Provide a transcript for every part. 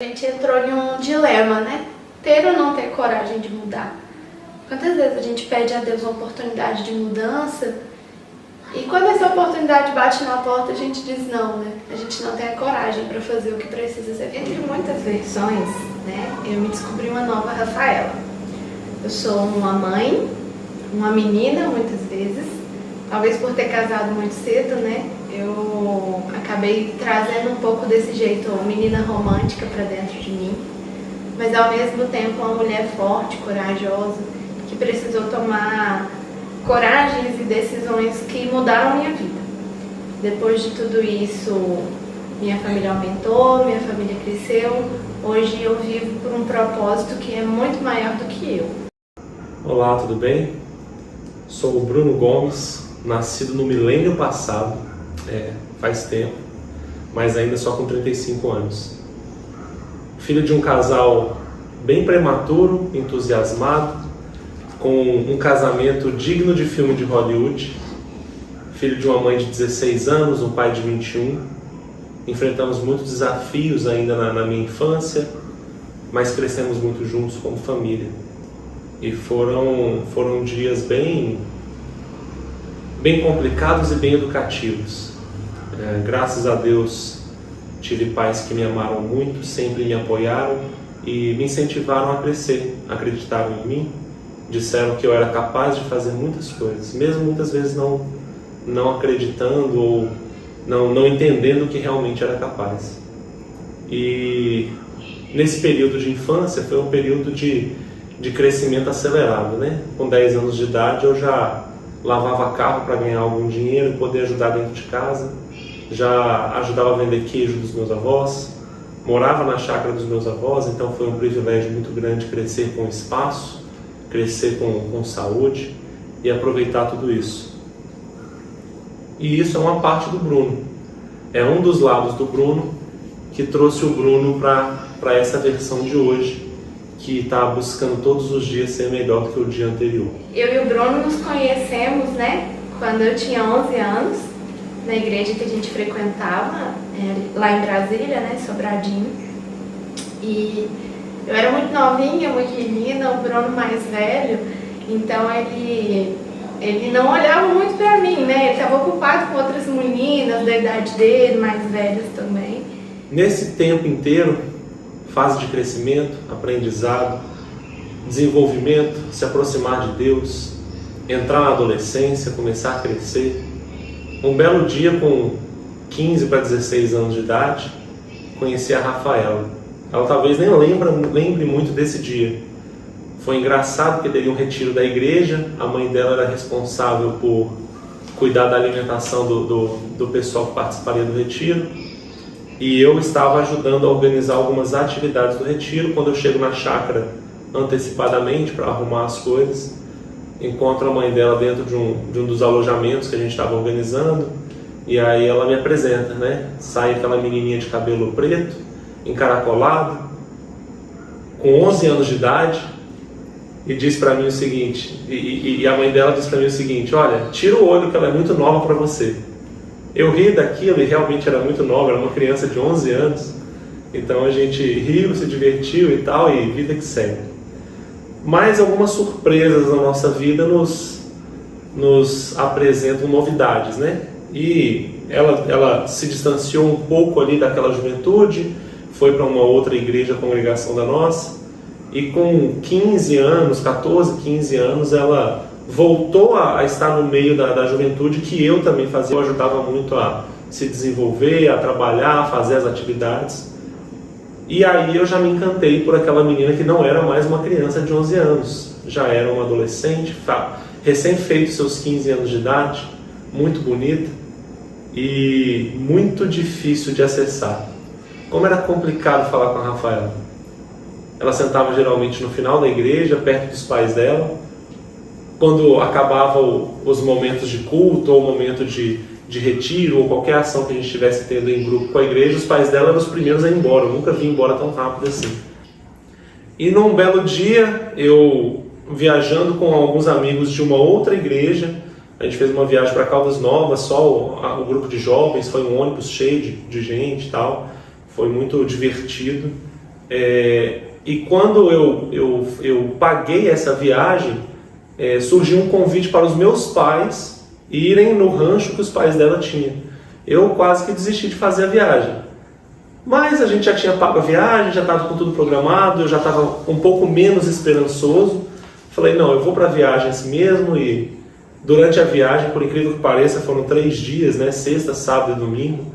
A gente entrou em um dilema, né? Ter ou não ter coragem de mudar. Quantas vezes a gente pede a Deus uma oportunidade de mudança e quando essa oportunidade bate na porta a gente diz não, né? A gente não tem a coragem para fazer o que precisa ser feito. Entre muitas versões, né? Eu me descobri uma nova Rafaela. Eu sou uma mãe, uma menina muitas vezes, talvez por ter casado muito cedo, né? Eu acabei trazendo um pouco desse jeito menina romântica para dentro de mim, mas ao mesmo tempo uma mulher forte, corajosa, que precisou tomar coragens e decisões que mudaram a minha vida. Depois de tudo isso, minha família aumentou, minha família cresceu. Hoje eu vivo por um propósito que é muito maior do que eu. Olá, tudo bem? Sou o Bruno Gomes, nascido no milênio passado, faz tempo, mas ainda só com 35 anos. Filho de um casal bem prematuro, entusiasmado, com um casamento digno de filme de Hollywood. Filho de uma mãe de 16 anos, um pai de 21. Enfrentamos muitos desafios ainda na minha infância, mas crescemos muito juntos como família. E foram dias bem complicados e bem educativos. Graças a Deus tive pais que me amaram muito, sempre me apoiaram e me incentivaram a crescer, acreditaram em mim, disseram que eu era capaz de fazer muitas coisas, mesmo muitas vezes não acreditando ou não entendendo que realmente era capaz. E nesse período de infância foi um período de crescimento acelerado, né? Com 10 anos de idade eu já lavava carro para ganhar algum dinheiro, poder ajudar dentro de casa, já ajudava a vender queijo dos meus avós, morava na chácara dos meus avós, então foi um privilégio muito grande crescer com espaço, crescer com saúde e aproveitar tudo isso. E isso é uma parte do Bruno, é um dos lados do Bruno que trouxe o Bruno para essa versão de hoje, que está buscando todos os dias ser melhor do que o dia anterior. Eu e o Bruno nos conhecemos, né, quando eu tinha 11 anos, na igreja que a gente frequentava, lá em Brasília, né, Sobradinho. E eu era muito novinha, muito menina, o Bruno mais velho, então ele não olhava muito para mim, né, ele estava ocupado com outras meninas da idade dele, mais velhas também. Nesse tempo inteiro, fase de crescimento, aprendizado, desenvolvimento, se aproximar de Deus, entrar na adolescência, começar a crescer. Um belo dia, com 15 para 16 anos de idade, conheci a Rafaela. Ela talvez nem lembre muito desse dia. Foi engraçado porque teria um retiro da igreja, a mãe dela era responsável por cuidar da alimentação do pessoal que participaria do retiro. E eu estava ajudando a organizar algumas atividades do retiro. Quando eu chego na chácara antecipadamente para arrumar as coisas, encontro a mãe dela dentro de um dos alojamentos que a gente estava organizando, e aí ela me apresenta, né? Sai aquela menininha de cabelo preto, encaracolado, com 11 anos de idade, e diz para mim o seguinte, e a mãe dela diz para mim o seguinte: olha, tira o olho que ela é muito nova para você. Eu ri daquilo e realmente era muito nova, era uma criança de 11 anos, então a gente riu, se divertiu e tal, e vida que segue. Mas algumas surpresas na nossa vida nos apresentam novidades, né? E ela se distanciou um pouco ali daquela juventude, foi para uma outra igreja, congregação da nossa, e com 15 anos, 14, 15 anos, ela voltou a estar no meio da juventude que eu também fazia. Eu ajudava muito a se desenvolver, a trabalhar, a fazer as atividades. E aí eu já me encantei por aquela menina que não era mais uma criança de 11 anos, já era uma adolescente, recém-feito seus 15 anos de idade, muito bonita e muito difícil de acessar. Como era complicado falar com a Rafaela. Ela sentava geralmente no final da igreja, perto dos pais dela. Quando acabavam os momentos de culto ou o momento de retiro ou qualquer ação que a gente estivesse tendo em grupo com a igreja, os pais dela eram os primeiros a ir embora. Eu nunca vi embora tão rápido assim. E num belo dia, eu viajando com alguns amigos de uma outra igreja, a gente fez uma viagem para Caldas Novas, só o grupo de jovens, foi um ônibus cheio de gente e tal, foi muito divertido. E quando eu paguei essa viagem, surgiu um convite para os meus pais irem no rancho que os pais dela tinham. Eu quase que desisti de fazer a viagem. Mas a gente já tinha pago a viagem, já estava com tudo programado, eu já estava um pouco menos esperançoso. Falei, não, eu vou para a viagem assim mesmo. E durante a viagem, por incrível que pareça, foram 3 dias, né? Sexta, sábado e domingo.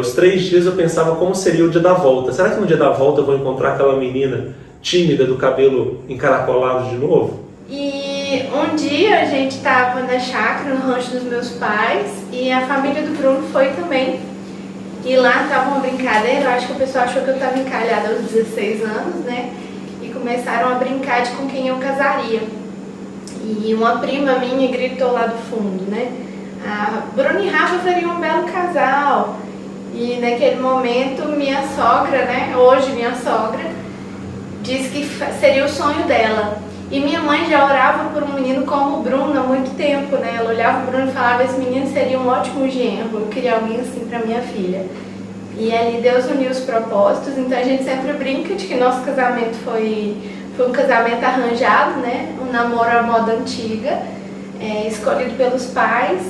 Os 3 dias eu pensava como seria o dia da volta. Será que no dia da volta eu vou encontrar aquela menina tímida do cabelo encaracolado de novo? E um dia a gente estava na chácara, no rancho dos meus pais, e a família do Bruno foi também. E lá estava uma brincadeira, eu acho que o pessoal achou que eu estava encalhada aos 16 anos, né? E começaram a brincar de com quem eu casaria. E uma prima minha gritou lá do fundo, né? Bruno e Rafa seriam um belo casal. E naquele momento minha sogra, né? Hoje minha sogra, disse que seria o sonho dela. E minha mãe já orava por um menino como o Bruno há muito tempo, né? Ela olhava o Bruno e falava, esse menino seria um ótimo genro, eu queria alguém assim para minha filha. E ali Deus uniu os propósitos, então a gente sempre brinca de que nosso casamento foi um casamento arranjado, né? Um namoro à moda antiga, escolhido pelos pais.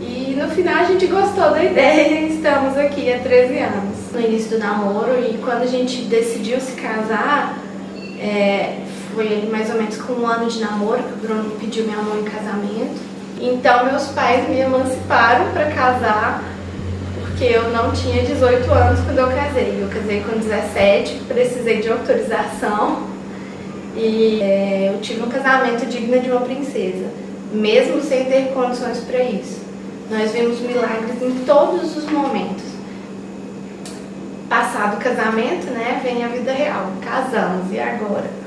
E no final a gente gostou da ideia e estamos aqui há 13 anos. No início do namoro, e quando a gente decidiu se casar, foi mais ou menos com 1 ano de namoro que o Bruno pediu minha mão em casamento. Então meus pais me emanciparam para casar, porque eu não tinha 18 anos quando eu casei. Eu casei com 17, precisei de autorização e eu tive um casamento digno de uma princesa, mesmo sem ter condições para isso. Nós vimos milagres em todos os momentos. Passado o casamento, né, vem a vida real. Casamos, e agora?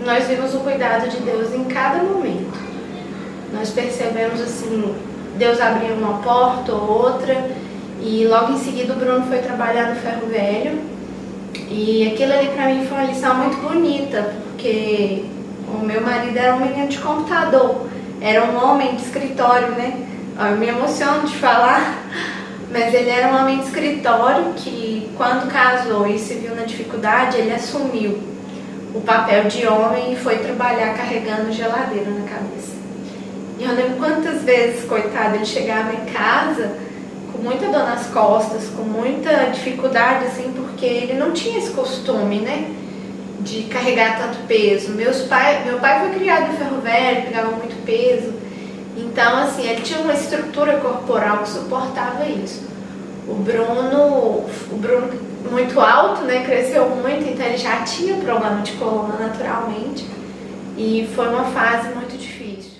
Nós vimos o cuidado de Deus em cada momento. Nós percebemos assim, Deus abriu uma porta ou outra, e logo em seguida o Bruno foi trabalhar no ferro velho. E aquilo ali para mim foi uma lição muito bonita, porque o meu marido era um menino de computador, era um homem de escritório, né? Eu me emociono de falar, mas ele era um homem de escritório que, quando casou e se viu na dificuldade, ele assumiu o papel de homem e foi trabalhar carregando geladeira na cabeça. E eu lembro quantas vezes, coitado, ele chegava em casa com muita dor nas costas, com muita dificuldade, assim, porque ele não tinha esse costume, né, de carregar tanto peso. Meu pai foi criado no ferro velho, pegava muito peso. Então, assim, ele tinha uma estrutura corporal que suportava isso. O Bruno muito alto, né, cresceu muito, então ele já tinha problema de coluna naturalmente. E foi uma fase muito difícil.